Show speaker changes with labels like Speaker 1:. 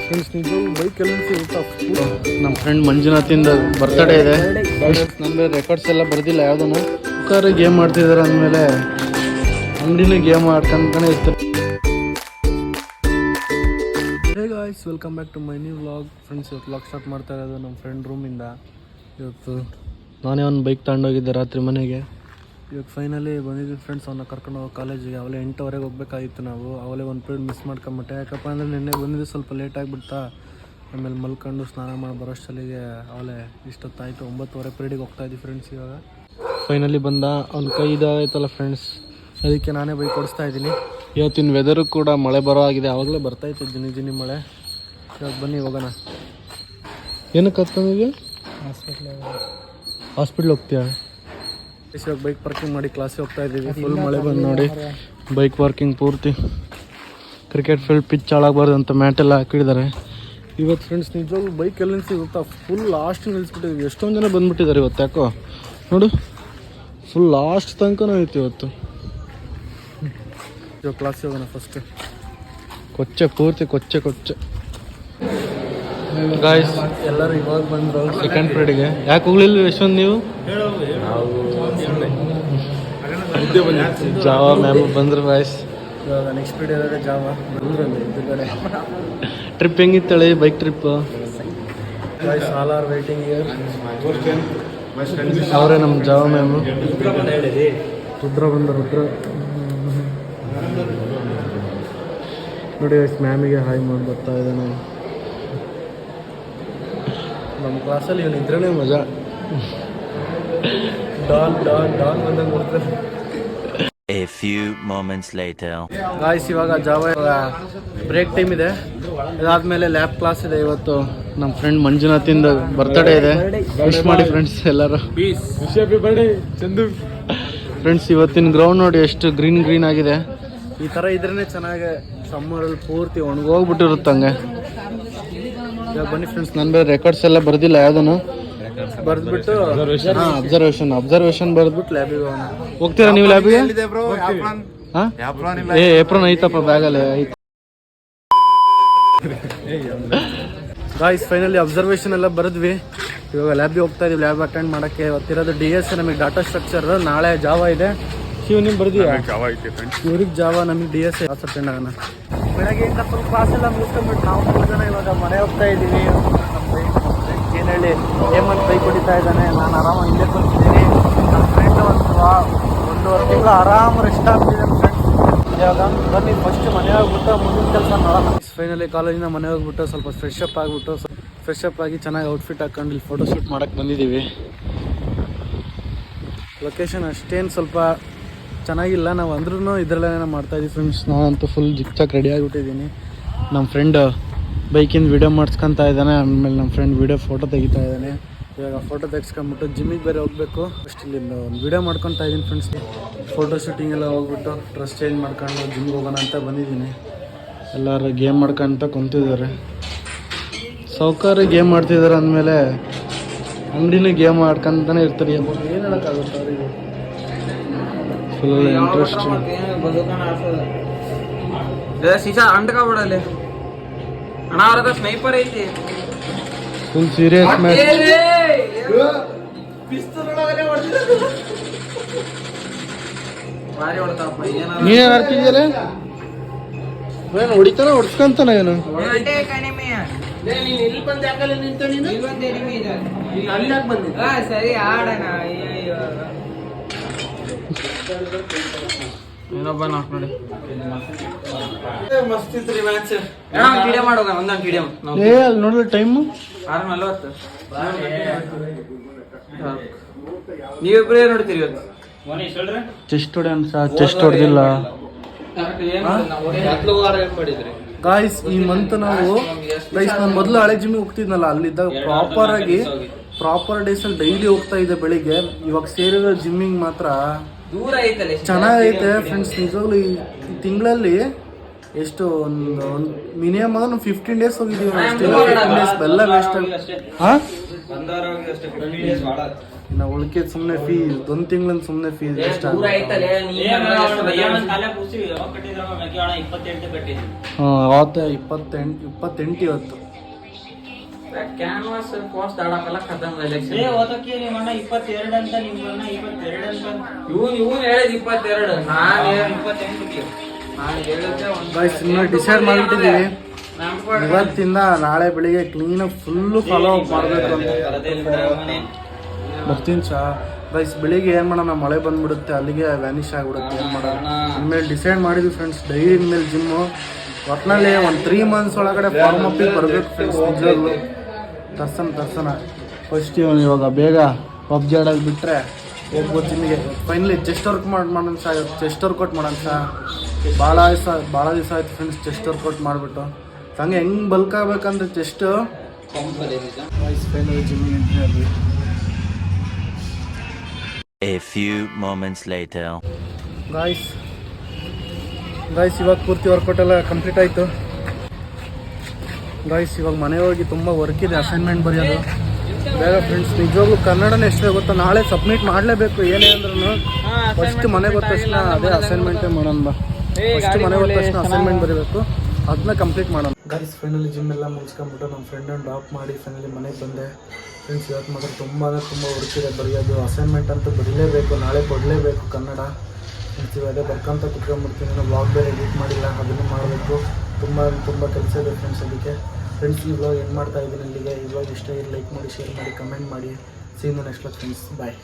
Speaker 1: Friends ನಮ್ಮ friend ಮಂಜುನಾಥಿಂದ birthday ಇದೆ. ನಮ್ಗೆ ರೆಕಾರ್ಡ್ಸ್ ಎಲ್ಲ ಬರ್ದಿಲ್ಲ ಯಾವುದನ್ನು. ಕುಕ್ಕರ್ ಗೇಮ್ ಮಾಡ್ತಿದ್ದಾರೆ ಅಂದಮೇಲೆ ಅಂಗಡಿನ ಗೇಮ್ ಆಡ್ಕೊಂತಾನೆ ಇರ್ತಾರೆ. Hey guys, welcome back to my new vlog. Friends, ಇವತ್ತು ವ್ಲಾಗ್ ಸ್ಟಾರ್ಟ್ ಮಾಡ್ತಾ ಇರೋದು ನಮ್ಮ ಫ್ರೆಂಡ್ ರೂಮಿಂದ. ಇವತ್ತು ನಾನೇ ಒಂದು ಬೈಕ್ ತಗೊಂಡೋಗಿದ್ದೆ ರಾತ್ರಿ ಮನೆಗೆ. ಇವತ್ತು ಫೈನಲಿ ಬಂದಿದ್ವಿ ಫ್ರೆಂಡ್ಸ್. ಅವನ್ನ ಕರ್ಕೊಂಡು ಹೋಗಿ ಕಾಲೇಜಿಗೆ. ಅವಲೇ 8:00 ಹೋಗ್ಬೇಕಾಗಿತ್ತು ನಾವು. ಅವಲೇ ಒಂದು ಪೀರಿಯಡ್ ಮಿಸ್ ಮಾಡ್ಕೊಂಬಿಟ್ಟೆ. ಯಾಕಪ್ಪ ಅಂದರೆ ನಿನ್ನೆ ಬಂದಿದ್ದು ಸ್ವಲ್ಪ ಲೇಟ್ ಆಗಿಬಿಡ್ತಾ. ಆಮೇಲೆ ಮಲ್ಕೊಂಡು ಸ್ನಾನ ಮಾಡಿ ಬರೋಷ್ಟಲ್ಲಿಗೆ ಅವಲೇ ಇಷ್ಟೊತ್ತಾಯಿತು. 9:30 ಪೀರಿಯಡಿಗೆ ಹೋಗ್ತಾಯಿದ್ವಿ ಫ್ರೆಂಡ್ಸ್. ಇವಾಗ ಫೈನಲಿ ಬಂದ. ಅವ್ನ ಕೈ ಇದಾಯ್ತಲ್ಲ ಫ್ರೆಂಡ್ಸ್, ಅದಕ್ಕೆ ನಾನೇ ಬೈಕ್ ಓಡಿಸ್ತಾ ಇದ್ದೀನಿ. ಇವತ್ತಿನ ವೆದರು ಕೂಡ ಮಳೆ ಬರೋ ಆಗಿದೆ. ಆವಾಗಲೇ ಬರ್ತಾಯಿತ್ತು ಜಿನಿ ಮಳೆ. ಇವತ್ತು ಬನ್ನಿ ಹೋಗೋಣ. ಏನಕ್ಕೆ ಹತ್ತಂದಿಗೆ? ಹಾಸ್ಪಿಟ್ಲ್ ಹೋಗ್ತೀಯಾ? ಇವಾಗ ಬೈಕ್ ಪಾರ್ಕಿಂಗ್ ಮಾಡಿ ಕ್ಲಾಸಿಗೆ ಹೋಗ್ತಾ ಇದ್ದೀವಿ. ಫುಲ್ ಮಳೆ ಬಂದು ನೋಡಿ, ಬೈಕ್ ಪಾರ್ಕಿಂಗ್ ಪೂರ್ತಿ ಕ್ರಿಕೆಟ್ ಫೀಲ್ಡ್ ಪಿಚ್ ಹಾಳಾಗಬಾರ್ದು ಅಂತ ಮ್ಯಾಟೆಲ್ಲ ಹಾಕಿದ್ದಾರೆ. ಇವತ್ತು ಫ್ರೆಂಡ್ಸ್ ನಿಜವಾಗ್ಲೂ ಬೈಕ್ ಎಲ್ಲ ನಿಲ್ಸಿಗುತ್ತಾ, ಫುಲ್ ಲಾಸ್ಟ್ ನಿಲ್ಲಿಸ್ಬಿಟ್ಟಿದ್ವಿ. ಎಷ್ಟೊಂದು ಜನ ಬಂದುಬಿಟ್ಟಿದ್ದಾರೆ ಇವತ್ತು. ಯಾಕೋ ನೋಡು, ಫುಲ್ ಲಾಸ್ಟ್ ತನಕ ಐತಿ ಇವತ್ತು. ಇವಾಗ ಕ್ಲಾಸಿಗೆ ಹೋಗೋಣ. ಫಸ್ಟ್ ಕೊಚ್ಚೆ ಪೂರ್ತಿ ಕೊಚ್ಚೆ ಗಾಯ್ಸ್. ಎಲ್ಲರೂ ಇವಾಗ ಬಂದರು ಸೆಕೆಂಡ್ ಪೀರಿಯಡ್ಗೆ. ಯಾಕೆ ಹೋಗ್ಲಿಲ್ಲ ಯಶವಂತ್ ನೀವು? ಜಾವಾ ಮ್ಯಾಮ್ ಬಂದರು ಗಾಯ್ಸ್. ಇವಾಗ ನೆಕ್ಸ್ಟ್ ಪೀರಿಯಡ್ ಜಾವಾ ಬಂದ್ರಲ್ಲಿ ಎದುರುಗಡೆ. ಟ್ರಿಪ್ ಹೆಂಗಿತ್ತಳೆ? Bike trip guys. All are waiting here. ಅವರೇ ನಮ್ಮ ಜಾವಾ ಮ್ಯಾಮು. ರುದ್ರ ನೋಡಿ ಮ್ಯಾಮಿಗೆ ಹಾಯ್ ಮಾಡಿ ಬರ್ತಾ ಇದ್ದಾನೆ. ನಮ್ಮ ಕ್ಲಾಸಲ್ಲಿ ಇವನು ಇದ್ರೇ ಮಜಾ. ಡಾನ್ ಬಂದಂಗೆ ಕೊಡ್ತಾರೆ.
Speaker 2: A few moments later.
Speaker 1: Guys, ಇವಾಗ ಜಾವ ಬ್ರೇಕ್ ಟೈಮ್ ಇದೆ. ಅದಾದ್ಮೇಲೆ ಲ್ಯಾಬ್ ಕ್ಲಾಸ್ ಇದೆ. ಇವತ್ತು ನಮ್ಮ ಫ್ರೆಂಡ್ ಮಂಜುನಾಥಿಂದ ಬರ್ತ್ಡೇ ಇದೆ. ವಿಶ್ ಮಾಡಿ ಫ್ರೆಂಡ್ಸ್ ಎಲ್ಲರೂ. ಚಂದು ಫ್ರೆಂಡ್ಸ್, ಇವತ್ತಿನ ಗ್ರೌಂಡ್ ನೋಡಿ ಎಷ್ಟು ಗ್ರೀನ್ ಆಗಿದೆ. ಈ ಥರ ಇದ್ರೇ ಚೆನ್ನಾಗಿ. ಸಮ್ಮರಲ್ಲಿ ಪೂರ್ತಿ ಒಣಗೋಗ್ಬಿಟ್ಟಿರುತ್ತೆ ಹಂಗೆ. ಇವಾಗ ಬನ್ನಿ ಫ್ರೆಂಡ್ಸ್. ನಾನು ಬೇರೆ ರೆಕಾರ್ಡ್ಸ್ ಎಲ್ಲ ಬರ್ದಿಲ್ಲ ಯಾವುದನ್ನು. ಬರ್ದ್ಬಿಟ್ಟು ಅಬ್ಸರ್ವೇಷನ್ ಬರ್ದ್ಬಿಟ್ಟು ಲ್ಯಾಬಿಗೆ ಹೋಗ್ತೀರಾ ನೀವು? ಲ್ಯಾಬಿಗೆ ಏಪ್ರನ್ ಐತಪ್ಪ, ಬ್ಯಾಗಲ್ಲಿ ಐತೆ. ಗಾಯ್ಸ್, ಫೈನಲಿ ಅಬ್ಸರ್ವೇಷನ್ ಎಲ್ಲ ಬರೆದ್ವಿ. ಇವಾಗ ಲ್ಯಾಬಿಗೆ ಹೋಗ್ತಾ ಇದೀವಿ ಲ್ಯಾಬ್ ಅಟೆಂಡ್ ಮಾಡೋಕ್ಕೆ. ಇವತ್ತಿರೋದು DS, ನಮಗೆ ಡಾಟಾ ಸ್ಟ್ರಕ್ಚರ್. ನಾಳೆ ಜಾವಾ ಇದೆ. ಶಿವ್ ನಿಮ್ಗೆ ಬರ್ದಿಯಾ? ಇವ್ರಿಗೆ ಜಾವಾ, ನಮಗೆ DS ಅಟೆಂಡ್ ಆಗೋಣ. ಬೆಳಗ್ಗೆಯಿಂದ ಫುಲ್ ಕ್ಲಾಸ್ ಎಲ್ಲ ಮುಗಿಸ್ಕೊಂಡ್ಬಿಟ್ಟು ನಾವು 3 ಜನ ಇವಾಗ ಮನೆ ಹೋಗ್ತಾ ಇದ್ದೀವಿ. ಏನು ಹೇಳಿ, ಹೇಮಂತ್ ಬೈಕ್ ಹೊಡಿತಾ ಇದ್ದಾನೆ. ನಾನು ಆರಾಮಾಗಿ ಇಲ್ಲೇ ಕೂತಿದ್ದೀನಿ. ನಮ್ಮ ಫ್ರೆಂಡ್ 1.5 ತಿಂಗಳು ಆರಾಮ ರೆಸ್ಟ್ ಆಗ್ತಿದೆ ಫ್ರೆಂಡ್ಸ್. ಇವಾಗ ಬನ್ನಿ ಫಸ್ಟ್ ಮನೆ ಹೋಗ್ಬಿಟ್ಟು ಮುಂದಿನ ಕೆಲಸ ನೋಡೋಣ. ಫೈನಲಿ ಕಾಲೇಜಿಂದ ಮನೆ ಹೋಗ್ಬಿಟ್ಟು ಸ್ವಲ್ಪ ಫ್ರೆಶ್ ಅಪ್ ಆಗಿ ಚೆನ್ನಾಗಿ ಔಟ್ಫಿಟ್ ಹಾಕೊಂಡು ಇಲ್ಲಿ ಫೋಟೋ ಶೂಟ್ ಮಾಡೋಕ್ಕೆ ಬಂದಿದ್ದೀವಿ. ಲೊಕೇಶನ್ ಅಷ್ಟೇನು ಸ್ವಲ್ಪ ಚೆನ್ನಾಗಿಲ್ಲ. ನಾವು ಅಂದ್ರೂ ಇದರಲ್ಲೇನೋ ಮಾಡ್ತಾಯಿದ್ದೀವಿ ಫ್ರೆಂಡ್ಸ್. ನಾನಂತೂ ಫುಲ್ ಜಿಕ್ಚಾಗಿ ರೆಡಿ ಆಗಿಬಿಟ್ಟಿದ್ದೀನಿ. ನಮ್ಮ ಫ್ರೆಂಡ್ ಬೈಕಿಂದ ವೀಡಿಯೋ ಮಾಡಿಸ್ಕೊತಾ ಇದ್ದಾನೆ. ಆಮೇಲೆ ನಮ್ಮ ಫ್ರೆಂಡ್ ಫೋಟೋ ತೆಗಿತಾ ಇದ್ದಾನೆ. ಇವಾಗ ಫೋಟೋ ತೆಗೆಸ್ಕೊಂಬಿಟ್ಟು ಜಿಮ್ಮಿಗೆ ಬೇರೆ ಹೋಗಬೇಕು. ಫಸ್ಟ್ ಇಲ್ಲಿಂದ ಒಂದು ವೀಡಿಯೋ ಮಾಡ್ಕೊತಾ ಇದ್ದೀನಿ ಫ್ರೆಂಡ್ಸ್. ಫೋಟೋ ಶೂಟಿಂಗ್ ಎಲ್ಲ ಹೋಗ್ಬಿಟ್ಟು ಡ್ರೆಸ್ ಚೇಂಜ್ ಮಾಡ್ಕೊಂಡು ಜಿಮ್ಗೆ ಹೋಗೋಣ ಅಂತ ಬಂದಿದ್ದೀನಿ. ಎಲ್ಲರೂ ಗೇಮ್ ಮಾಡ್ಕೊಂತ ಕುಂತಿದ್ದಾರೆ. ಸೌಕರ್ಯ ಗೇಮ್ ಮಾಡ್ತಿದ್ದಾರೆ ಅಂದಮೇಲೆ ಅಂಗಡಿನ ಗೇಮ್ ಆಡ್ಕೊಂತಾನೆ ಇರ್ತಾರೆ. ಏನು ಹೇಳೋಕ್ಕಾಗುತ್ತೆ ಅವರಿಗೆ. Full interest.
Speaker 3: ಸ್ನೈಪರ್ ಐತಿ.
Speaker 1: Full serious match. ನೀನೇನು ಆಡ್ತಿದ್ಯಲ್ಲ? ಏನು ಹೊಡಿತಾನ ಹೊಡ್ಸ್ಕೊಂತಾನ? ಏನು
Speaker 3: ಸರಿ ಆಡೋಣ. ಇನ್ನೊಬ್ಬ ನೋಡಿ ಮಸ್ತ್ ಇತ್ರಿ ಮ್ಯಾಚ್. ವಿಡಿಯೋ ಮಾಡೋಣ, ಒಂದೊಂದು ವಿಡಿಯೋ.
Speaker 1: ಅಲ್ಲಿ ನೋಡ್ರಿ ಟೈಮು
Speaker 3: 6:40. ನೀವಿಬ್ಬರೇ ನೋಡ್ತೀರಿ ಇವತ್ತು.
Speaker 1: ಚೆಸ್ಟ್ ಹೊಡೆದಿಲ್ಲ ಗಾಯ್ಸ್. ಈ ಮಂತ್ ನಾವು ನಾನು ಮೊದಲು ಹಳೆ ಜಿಮ್ಮಿಗೆ ಹೋಗ್ತಿದ್ನಲ್ಲ, ಅಲ್ಲಿದ್ದಾಗ ಪ್ರಾಪರ್ ಡೇಸಲ್ಲಿ ಡೈಲಿ ಹೋಗ್ತಾ ಇದ್ದೆ ಬೆಳಿಗ್ಗೆ. ಇವಾಗ ಸೇರಿರೋ ಜಿಮ್ಮಿಂಗ್ ಮಾತ್ರ
Speaker 3: ದೂರ ಐತಲ್ಲ,
Speaker 1: ಚೆನ್ನಾಗೈತೆ ಫ್ರೆಂಡ್ಸ್. ನಿಜವಾಗ್ಲೂ ಈ ತಿಂಗಳಲ್ಲಿ ಎಷ್ಟು ಒಂದು ಮಿನಿಮಮ್ 15 ಡೇಸ್ ಹೋಗಿದ್ದೀವಿ. 15 ಡೇಸ್ ಎಲ್ಲ ವೇಸ್ಟ್. ಇನ್ನು ಉಳ್ಕೆ ಸುಮ್ಮನೆ ಫೀಸ್ ಒಂದು ತಿಂಗಳಿಂದ ಸುಮ್ಮನೆ ಫೀಸ್ ಎಷ್ಟು
Speaker 3: ದೂರ ಐತಲೆ
Speaker 1: ಅವತ್ತು 28 ಇವತ್ತು
Speaker 3: ಕ್ಯಾನ್ವಾಸ್ ಪೋಸ್ಟ್ ಆಡಕ್ಕೆಲ್ಲ ಖತಮ್ ಎಲೆಕ್ಷನ್ ಇವನು ಹೇಳಿದ್ 22 ನಾನು 28 ನಾನು ಹೇಳಿದ್ದೆ
Speaker 1: ಗೈಸ್ ಇನ್ನು ಡಿಸೈಡ್ ಮಾಡಿಟ್ಟಿದ್ದೀವಿ ಇವತ್ತಿಂದ ನಾಳೆ ಬೆಳಿಗ್ಗೆ ಕ್ಲೀನಾಗಿ ಫುಲ್ಲು ಫಾಲೋ ಅಪ್ ಮಾಡಬೇಕು ಅಂತ ಬರ್ತೀನಿ ಸಾ ಗೈಸ್ ಬೆಳಿಗ್ಗೆ ಏನು ಮಾಡೋಣ ಮಳೆ ಬಂದ್ಬಿಡುತ್ತೆ ಅಲ್ಲಿಗೆ ವ್ಯಾನಿಷ್ ಆಗಿಬಿಡುತ್ತೆ ಏನು ಮಾಡೋಣ ಇನ್ಮೇಲೆ ಡಿಸೈಡ್ ಮಾಡಿದ್ವಿ ಫ್ರೆಂಡ್ಸ್ ಡೈಲಿ ಇನ್ಮೇಲೆ ಜಿಮ್ಮು ಒಟ್ಟಿನಲ್ಲಿ ಒಂದು 3 ಮಂತ್ಸ್ ಒಳಗಡೆ ಫಾರ್ಮ್ ಅಪ್ಪಿಗೆ ಬರಬೇಕು ಫ್ರೆಂಡ್ಸ್ ನಿಜವಾಗ್ಲು ತರ್ಸನ ಫಸ್ಟ್ ಇವಾಗ ಬೇಗ ಪಬ್ಜಿ ಆಡೋದು ಬಿಟ್ಟರೆ ಹೋಗ್ಬೋದು ಜಿಮ್ಮಿಗೆ ಫೈನಲಿ ಚೆಸ್ಟ್ ವರ್ಕ್ ಮಾಡೋಣ ಸಾ ಚೆಸ್ಟ್ ವರ್ಕೌಟ್ ಮಾಡೋಣ ಸಾ ಭಾಳ ದಿವಸ ಆಯ್ತು ಫ್ರೆಂಡ್ಸ್ ಚೆಸ್ಟ್ ವರ್ಕೌಟ್ ಮಾಡಿಬಿಟ್ಟು ಹಂಗೆ ಹೆಂಗೆ ಬಲ್ಕ್ ಆಗ್ಬೇಕಂದ್ರೆ ಚೆಸ್ಟು ಫೈನಲಿ ಜಿಮ್ಮಿಗೆ ಎಂಟ್ರಿ ಆದ್ವಿ.
Speaker 2: A few moments later.
Speaker 1: Guys ಇವಾಗ ಪೂರ್ತಿ ವರ್ಕೌಟ್ ಎಲ್ಲ ಕಂಪ್ಲೀಟ್ ಆಯಿತು ಗಾಯ್ಸ್. ಇವಾಗ ಮನೆ ಹೋಗಿ ತುಂಬ ವರ್ಕ್ ಇದೆ, ಅಸೈನ್ಮೆಂಟ್ ಬರೆಯೋದು ಬೇಗ ಫ್ರೆಂಡ್ಸ್. ನಿಜವಾಗ್ಲೂ ಕನ್ನಡನೇ ಎಷ್ಟೇ ಗೊತ್ತಾ, ನಾಳೆ ಸಬ್ಮಿಟ್ ಮಾಡಲೇಬೇಕು ಏನೇ ಅಂದ್ರೂ. ಫಸ್ಟ್ ಮನೆಗೆ ಹೋದ ತಕ್ಷಣ ಅದೇ ಅಸೈನ್ಮೆಂಟೇ ಮಾಡೋಣ ಬಾ. ಫಸ್ಟ್ ಮನೆಗೆ ಹೋದ ತಕ್ಷಣ ಅಸೈನ್ಮೆಂಟ್ ಬರೀಬೇಕು, ಅದನ್ನ ಕಂಪ್ಲೀಟ್ ಮಾಡೋಣ. ಗಾಯ್ಸ್ ಫೈನಲಿ ಜಿಮ್ ಎಲ್ಲ ಮುಗಿಸ್ಕೊಂಡ್ಬಿಟ್ಟು ನಮ್ಮ ಫ್ರೆಂಡನ್ನು ಡ್ರಾಪ್ ಮಾಡಿ ಫೈನಲಿ ಮನೆಗೆ ಬಂದೆ ಫ್ರೆಂಡ್ಸ್. ಇವತ್ತು ಮಾತ್ರ ತುಂಬ ವರ್ಕ್ ಇದೆ ಬರೆಯೋದು. ಅಸೈನ್ಮೆಂಟ್ ಅಂತೂ ಬರೀಲೇಬೇಕು, ನಾಳೆ ಕೊಡಲೇಬೇಕು ಕನ್ನಡ ಫ್ರೆಂಡ್ಸ್. ಅದೇ ಬರ್ಕೊಂತ ಕುತ್ಕೊಂಡ್ಬಿಡ್ತೀನಿ. ನಾನು ವ್ಲಾಗ್ ಬೇರೆ ಎಡಿಟ್ ಮಾಡಿಲ್ಲ, ಅದನ್ನು ಮಾಡಬೇಕು. ತುಂಬ ಕೆಲಸ ಇದೆ ಫ್ರೆಂಡ್ಸ್. ಅದಕ್ಕೆ ಫ್ರೆಂಡ್ಸ್ ಈ ವ್ಲಾಗ್ ಏನು ಮಾಡ್ತಾ ಇದ್ದೀನಿ ಇಲ್ಲಿಗೆ. ಈ ವ್ಲಾಗ್ ಇಷ್ಟ ಲೈಕ್ ಮಾಡಿ, ಶೇರ್ ಮಾಡಿ, ಕಮೆಂಟ್ ಮಾಡಿ. ಸೀನ್ ನೆಕ್ಸ್ಟ್ ಫ್ರೆಂಡ್ಸ್, ಬಾಯ್.